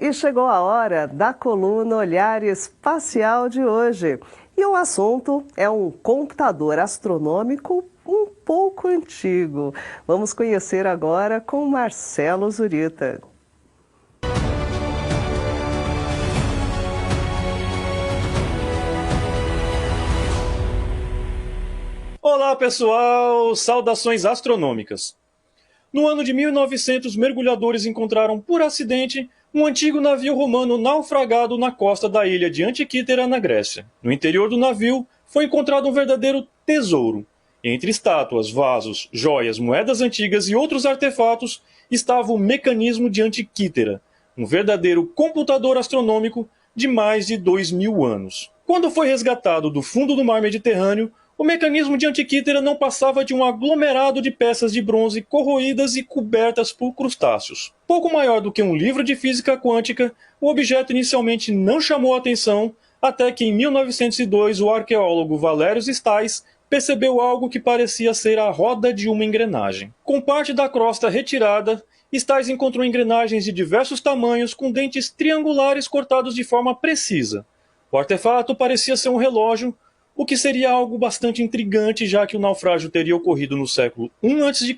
E chegou a hora da coluna Olhar Espacial de hoje. E o assunto é um computador astronômico um pouco antigo. Vamos conhecer agora com Marcelo Zurita. Olá pessoal, saudações astronômicas. No ano de 1900, mergulhadores encontraram por acidente um antigo navio romano naufragado na costa da ilha de Antiquítera, na Grécia. No interior do navio foi encontrado um verdadeiro tesouro. Entre estátuas, vasos, joias, moedas antigas e outros artefatos estava o mecanismo de Antiquítera, um verdadeiro computador astronômico de mais de 2000 anos. Quando foi resgatado do fundo do mar Mediterrâneo, o mecanismo de Antiquítera não passava de um aglomerado de peças de bronze corroídas e cobertas por crustáceos. Pouco maior do que um livro de física quântica, o objeto inicialmente não chamou atenção, até que em 1902 o arqueólogo Valérios Stais percebeu algo que parecia ser a roda de uma engrenagem. Com parte da crosta retirada, Stais encontrou engrenagens de diversos tamanhos com dentes triangulares cortados de forma precisa. O artefato parecia ser um relógio, o que seria algo bastante intrigante, já que o naufrágio teria ocorrido no século I a.C.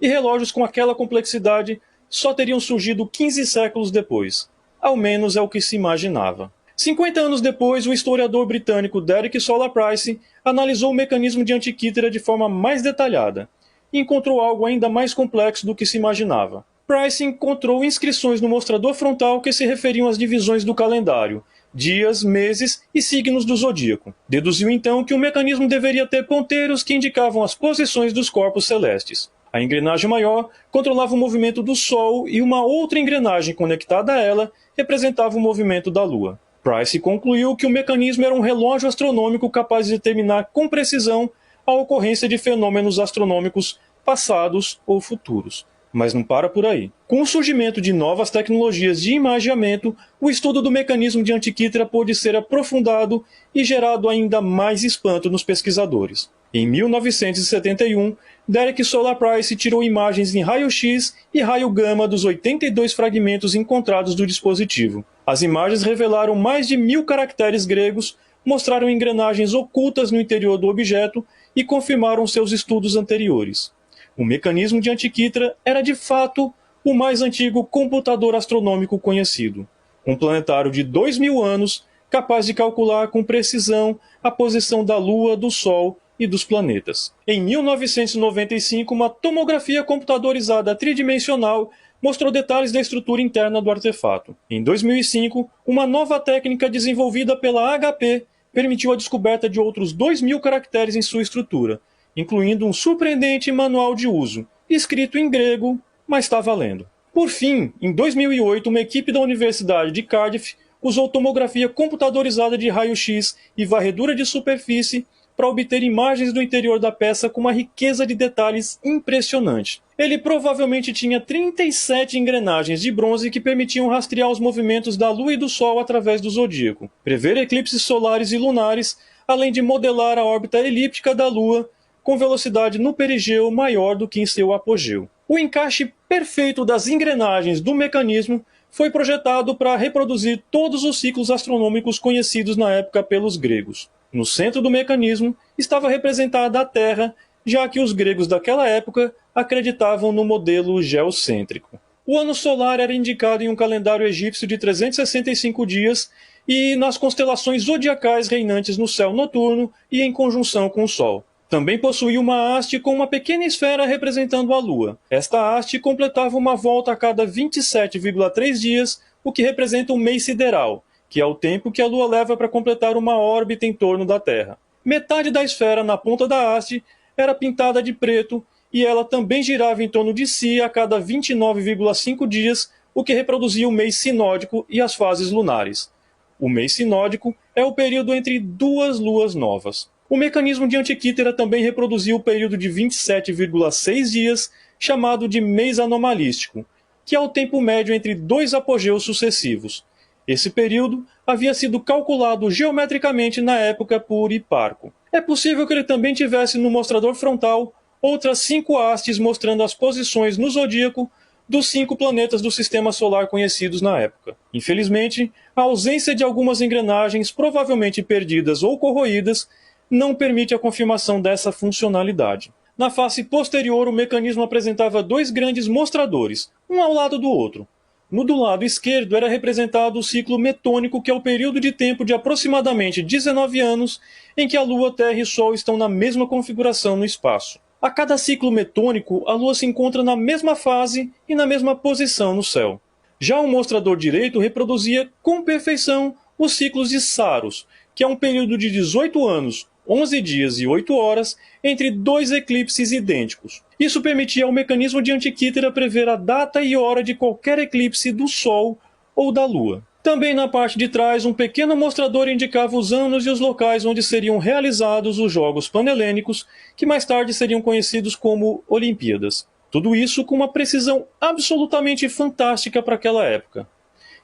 e relógios com aquela complexidade só teriam surgido 15 séculos depois. Ao menos é o que se imaginava. 50 anos depois, o historiador britânico Derek Solar Price analisou o mecanismo de Antiquítera de forma mais detalhada e encontrou algo ainda mais complexo do que se imaginava. Price encontrou inscrições no mostrador frontal que se referiam às divisões do calendário, dias, meses e signos do zodíaco. Deduziu então que o mecanismo deveria ter ponteiros que indicavam as posições dos corpos celestes. A engrenagem maior controlava o movimento do Sol e uma outra engrenagem conectada a ela representava o movimento da Lua. Price concluiu que o mecanismo era um relógio astronômico capaz de determinar com precisão a ocorrência de fenômenos astronômicos passados ou futuros. Mas não para por aí. Com o surgimento de novas tecnologias de imageamento, o estudo do mecanismo de Antiquítera pôde ser aprofundado e gerado ainda mais espanto nos pesquisadores. Em 1971, Derek Solar Price tirou imagens em raio-x e raio-gama dos 82 fragmentos encontrados do dispositivo. As imagens revelaram mais de 1000 caracteres gregos, mostraram engrenagens ocultas no interior do objeto e confirmaram seus estudos anteriores. O mecanismo de Antiquítera era de fato o mais antigo computador astronômico conhecido. Um planetário de 2000 anos, capaz de calcular com precisão a posição da Lua, do Sol e dos planetas. Em 1995, uma tomografia computadorizada tridimensional mostrou detalhes da estrutura interna do artefato. Em 2005, uma nova técnica desenvolvida pela HP permitiu a descoberta de outros 2000 caracteres em sua estrutura, incluindo um surpreendente manual de uso, escrito em grego, mas está valendo. Por fim, em 2008, uma equipe da Universidade de Cardiff usou tomografia computadorizada de raio-x e varredura de superfície para obter imagens do interior da peça com uma riqueza de detalhes impressionante. Ele provavelmente tinha 37 engrenagens de bronze que permitiam rastrear os movimentos da Lua e do Sol através do zodíaco, prever eclipses solares e lunares, além de modelar a órbita elíptica da Lua com velocidade no perigeu maior do que em seu apogeu. O encaixe perfeito das engrenagens do mecanismo foi projetado para reproduzir todos os ciclos astronômicos conhecidos na época pelos gregos. No centro do mecanismo estava representada a Terra, já que os gregos daquela época acreditavam no modelo geocêntrico. O ano solar era indicado em um calendário egípcio de 365 dias e nas constelações zodiacais reinantes no céu noturno e em conjunção com o Sol. Também possuía uma haste com uma pequena esfera representando a Lua. Esta haste completava uma volta a cada 27,3 dias, o que representa um mês sideral, que é o tempo que a Lua leva para completar uma órbita em torno da Terra. Metade da esfera na ponta da haste era pintada de preto e ela também girava em torno de si a cada 29,5 dias, o que reproduzia o mês sinódico e as fases lunares. O mês sinódico é o período entre duas luas novas. O mecanismo de Antiquítera também reproduzia o período de 27,6 dias, chamado de mês anomalístico, que é o tempo médio entre dois apogeus sucessivos. Esse período havia sido calculado geometricamente na época por Hiparco. É possível que ele também tivesse no mostrador frontal outras 5 hastes mostrando as posições no zodíaco dos 5 planetas do Sistema Solar conhecidos na época. Infelizmente, a ausência de algumas engrenagens, provavelmente perdidas ou corroídas, não permite a confirmação dessa funcionalidade. Na face posterior, o mecanismo apresentava 2 grandes mostradores, um ao lado do outro. No do lado esquerdo era representado o ciclo metônico, que é o período de tempo de aproximadamente 19 anos em que a Lua, Terra e Sol estão na mesma configuração no espaço. A cada ciclo metônico, a Lua se encontra na mesma fase e na mesma posição no céu. Já o mostrador direito reproduzia com perfeição os ciclos de Saros, que é um período de 18 anos, 11 dias e 8 horas entre 2 eclipses idênticos. Isso permitia ao mecanismo de Antikythera prever a data e hora de qualquer eclipse do Sol ou da Lua. Também na parte de trás, um pequeno mostrador indicava os anos e os locais onde seriam realizados os Jogos Panhelênicos, que mais tarde seriam conhecidos como Olimpíadas. Tudo isso com uma precisão absolutamente fantástica para aquela época.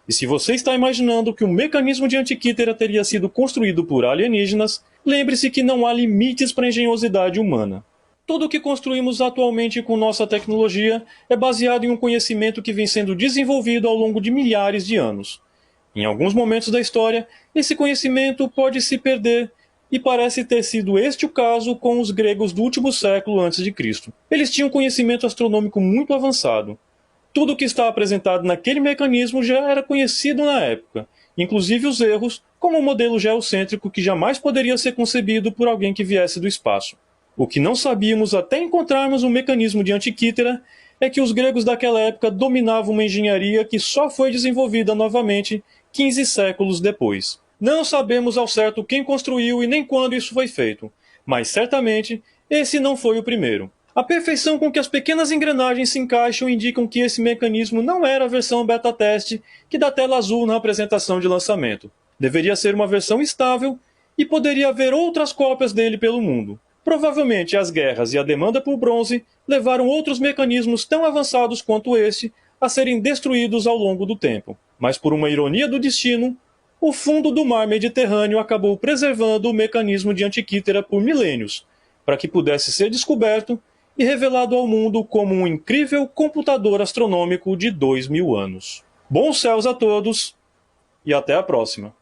E se você está imaginando que o mecanismo de Antikythera teria sido construído por alienígenas, lembre-se que não há limites para a engenhosidade humana. Tudo o que construímos atualmente com nossa tecnologia é baseado em um conhecimento que vem sendo desenvolvido ao longo de milhares de anos. Em alguns momentos da história, esse conhecimento pode se perder, e parece ter sido este o caso com os gregos do último século a.C. Eles tinham conhecimento astronômico muito avançado. Tudo o que está apresentado naquele mecanismo já era conhecido na época, inclusive os erros, como o modelo geocêntrico que jamais poderia ser concebido por alguém que viesse do espaço. O que não sabíamos até encontrarmos um mecanismo de Antikythera é que os gregos daquela época dominavam uma engenharia que só foi desenvolvida novamente 15 séculos depois. Não sabemos ao certo quem construiu e nem quando isso foi feito, mas certamente esse não foi o primeiro. A perfeição com que as pequenas engrenagens se encaixam indicam que esse mecanismo não era a versão beta-teste que dá tela azul na apresentação de lançamento. Deveria ser uma versão estável e poderia haver outras cópias dele pelo mundo. Provavelmente as guerras e a demanda por bronze levaram outros mecanismos tão avançados quanto este a serem destruídos ao longo do tempo. Mas por uma ironia do destino, o fundo do mar Mediterrâneo acabou preservando o mecanismo de Antikythera por milênios, para que pudesse ser descoberto e revelado ao mundo como um incrível computador astronômico de 2000 anos. Bons céus a todos e até a próxima!